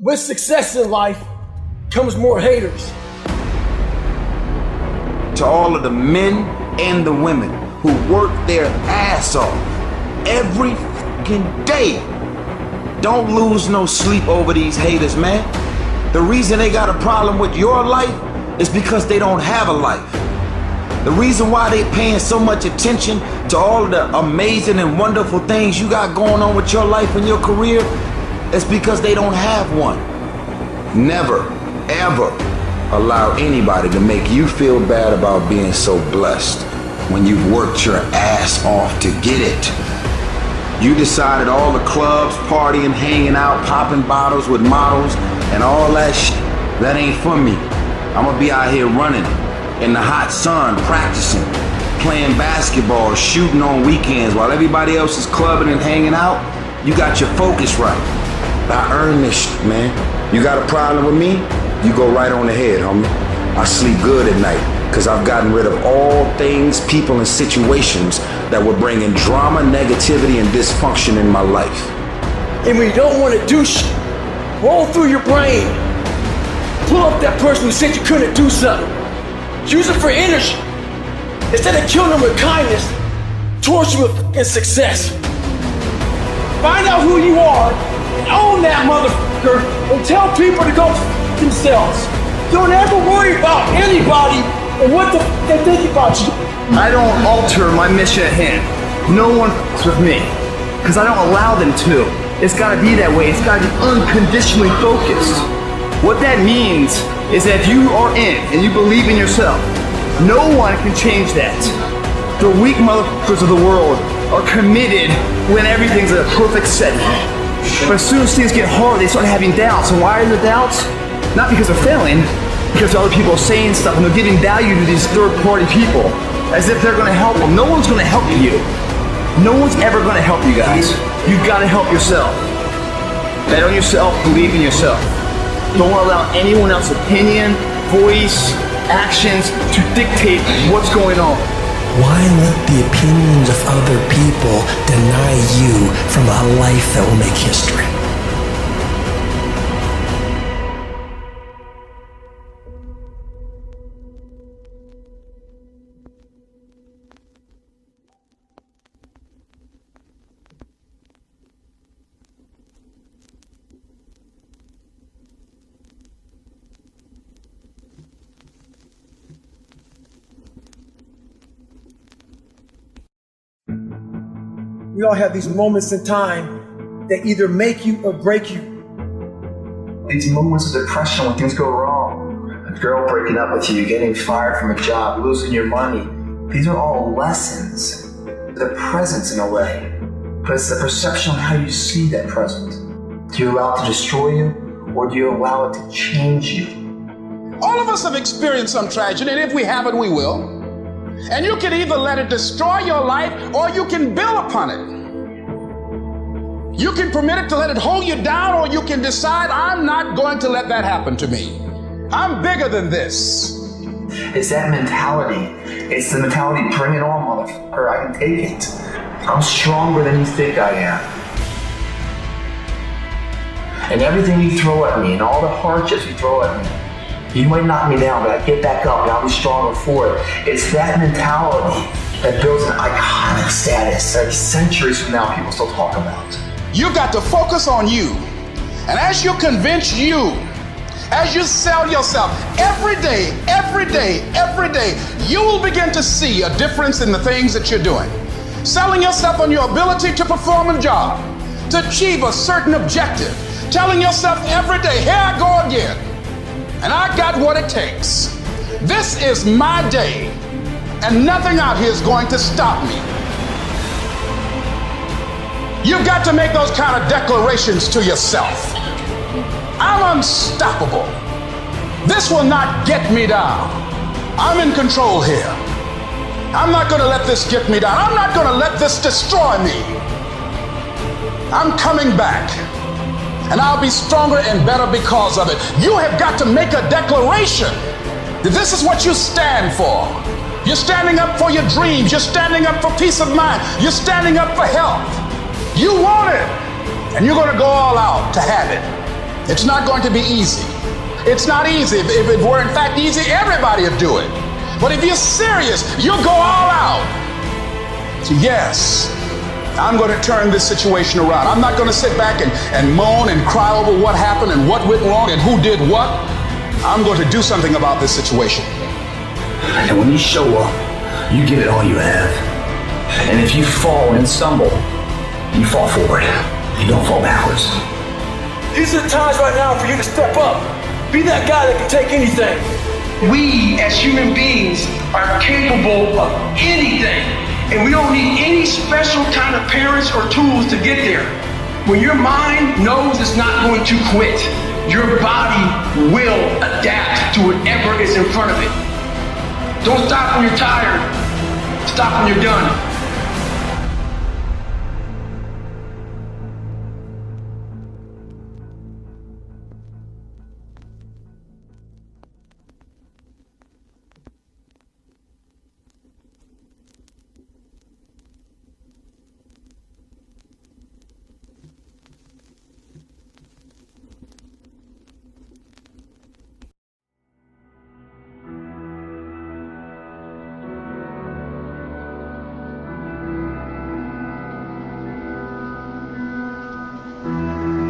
With success in life comes more haters. To all of the men and the women who work their ass off every fucking day, don't lose no sleep over these haters, man. The reason they got a problem with your life is because they don't have a life. The reason why they paying so much attention to all of the amazing and wonderful things you got going on with your life and your career is because they don't have one. Never, ever allow anybody to make you feel bad about being so blessed when you've worked your ass off to get it. You decided all the clubs, partying, hanging out, popping bottles with models, and all that shit, that ain't for me. I'm gonna be out here running in the hot sun, practicing, playing basketball, shooting on weekends while everybody else is clubbing and hanging out. You got your focus right. I earned this shit, man. You got a problem with me? You go right on ahead, homie. I sleep good at night because I've gotten rid of all things, people, and situations that were bringing drama, negativity, and dysfunction in my life. And when you don't want to do shit, roll through your brain. Pull up that person who said you couldn't do something. Use it for energy. Instead of killing them with kindness, torch you with fucking success. Find out who you are and own that motherfucker and tell people to go f themselves. Don't ever worry about anybody and what the f they think about you. I don't alter my mission at hand. No one f***s with me, because I don't allow them to. It's gotta be that way. It's gotta be unconditionally focused. What that means is that if you are in and you believe in yourself, no one can change that. The weak motherfuckers of the world are committed when everything's in a perfect setting. But as soon as things get hard, they start having doubts. And why are there doubts? Not because they're failing, because other people are saying stuff and they're giving value to these third-party people as if they're gonna help them. No one's gonna help you. No one's ever gonna help you guys. You've gotta help yourself. Bet on yourself, believe in yourself. Don't allow anyone else's opinion, voice, actions to dictate what's going on. Why let the opinions of other people deny you from a life that will make history? We all have these moments in time that either make you or break you. These moments of depression when things go wrong. A girl breaking up with you, getting fired from a job, losing your money. These are all lessons. They're presents in a way. But it's the perception on how you see that present. Do you allow it to destroy you, or do you allow it to change you? All of us have experienced some tragedy, and if we haven't, we will. And you can either let it destroy your life or you can build upon it. You can permit it to let it hold you down, or you can decide, I'm not going to let that happen to me. I'm bigger than this. It's that mentality. It's the mentality, bring it on, motherfucker, I can take it. I'm stronger than you think I am. And everything you throw at me and all the hardships you throw at me, you might knock me down, but I get back up and I'll be stronger for it. It's that mentality that builds an iconic status that centuries from now people still talk about. You've got to focus on you. And as you convince you, as you sell yourself every day, you will begin to see a difference in the things that you're doing. Selling yourself on your ability to perform a job, to achieve a certain objective. Telling yourself every day, here I go again. And I got what it takes. This is my day, and nothing out here is going to stop me. You've got to make those kind of declarations to yourself. I'm unstoppable. This will not get me down. I'm in control here. I'm not going to let this get me down. I'm not going to let this destroy me. I'm coming back. And I'll be stronger and better because of it. You have got to make a declaration that this is what you stand for. You're standing up for your dreams. You're standing up for peace of mind. You're standing up for health. You want it, and you're going to go all out to have it. It's not going to be easy. It's not easy. If it were in fact easy, everybody would do it. But if you're serious, you'll go all out. So yes, I'm going to turn this situation around. I'm not going to sit back and moan and cry over what happened and what went wrong and who did what. I'm going to do something about this situation. And when you show up, you give it all you have. And if you fall and stumble, you fall forward. You don't fall backwards. These are the times right now for you to step up. Be that guy that can take anything. We, as human beings, are capable of anything. And we don't need any special kind of parents or tools to get there. When your mind knows it's not going to quit, your body will adapt to whatever is in front of it. Don't stop when you're tired. Stop when you're done.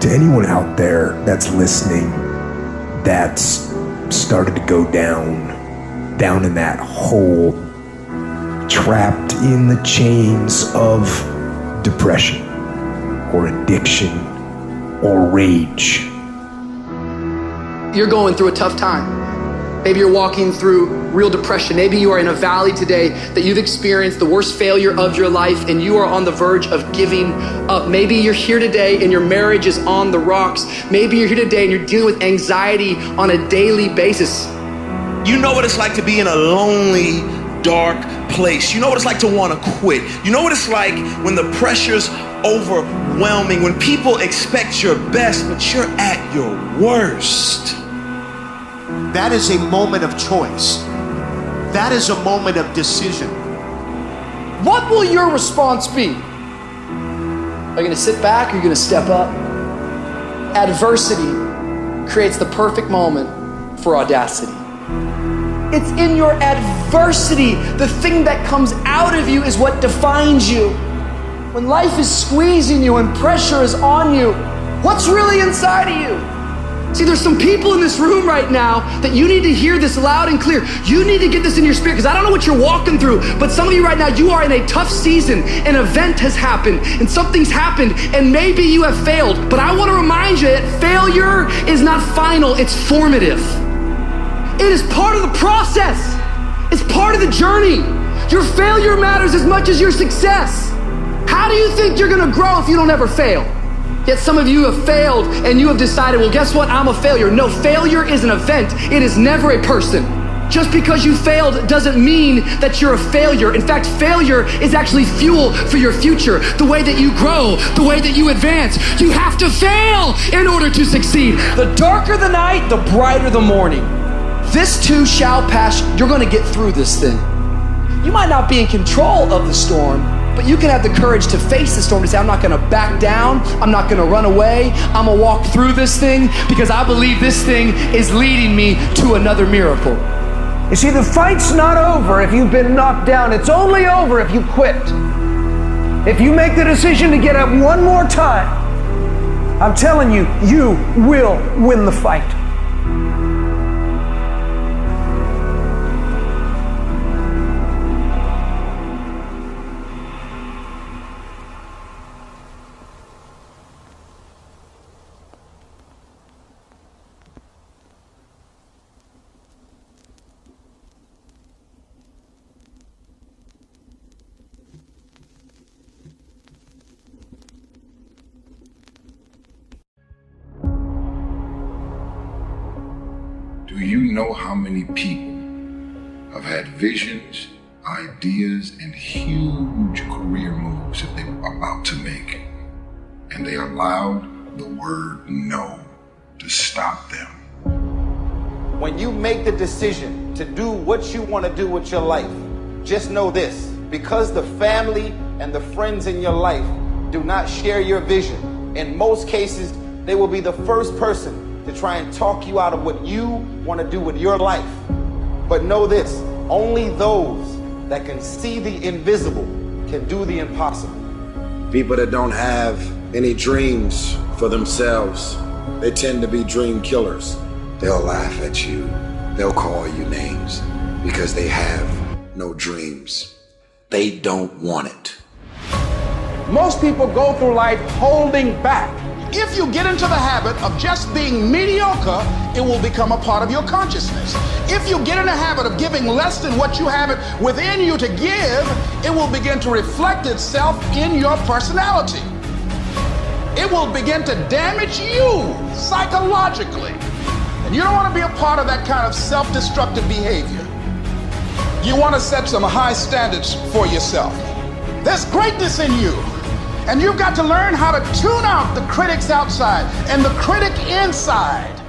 To anyone out there that's listening, that's started to go down in that hole, trapped in the chains of depression or addiction or rage. You're going through a tough time. Maybe you're walking through real depression. Maybe you are in a valley today that you've experienced the worst failure of your life and you are on the verge of giving up. Maybe you're here today and your marriage is on the rocks. Maybe you're here today and you're dealing with anxiety on a daily basis. You know what it's like to be in a lonely, dark place. You know what it's like to want to quit. You know what it's like when the pressure's overwhelming, when people expect your best, but you're at your worst. That is a moment of choice. That is a moment of decision. What will your response be? Are you going to sit back or are you going to step up? Adversity creates the perfect moment for audacity. It's in your adversity, the thing that comes out of you is what defines you. When life is squeezing you and pressure is on you, what's really inside of you? See, there's some people in this room right now that you need to hear this loud and clear. You need to get this in your spirit, because I don't know what you're walking through, but some of you right now, you are in a tough season. An event has happened and something's happened and maybe you have failed. But I want to remind you that failure is not final, it's formative. It is part of the process. It's part of the journey. Your failure matters as much as your success. How do you think you're gonna grow if you don't ever fail? Yet some of you have failed and you have decided, well, guess what? I'm a failure. No, failure is an event. It is never a person. Just because you failed doesn't mean that you're a failure. In fact, failure is actually fuel for your future. The way that you grow, the way that you advance. You have to fail in order to succeed. The darker the night, the brighter the morning. This too shall pass. You're gonna get through this thing. You might not be in control of the storm, but you can have the courage to face the storm, to say, I'm not gonna back down, I'm not gonna run away, I'm gonna walk through this thing because I believe this thing is leading me to another miracle. You see, the fight's not over if you've been knocked down. It's only over if you quit. If you make the decision to get up one more time, I'm telling you, you will win the fight. Do you know how many people have had visions, ideas, and huge career moves that they were about to make, and they allowed the word no to stop them? When you make the decision to do what you want to do with your life, just know this: because the family and the friends in your life do not share your vision, in most cases, they will be the first person to try and talk you out of what you want to do with your life. But know this, only those that can see the invisible can do the impossible. People that don't have any dreams for themselves, they tend to be dream killers. They'll laugh at you. They'll call you names because they have no dreams. They don't want it. Most people go through life holding back. If you get into the habit of just being mediocre, it will become a part of your consciousness. If you get in the habit of giving less than what you have it within you to give, it will begin to reflect itself in your personality. It will begin to damage you psychologically. And you don't want to be a part of that kind of self-destructive behavior. You want to set some high standards for yourself. There's greatness in you. And you've got to learn how to tune out the critics outside and the critic inside.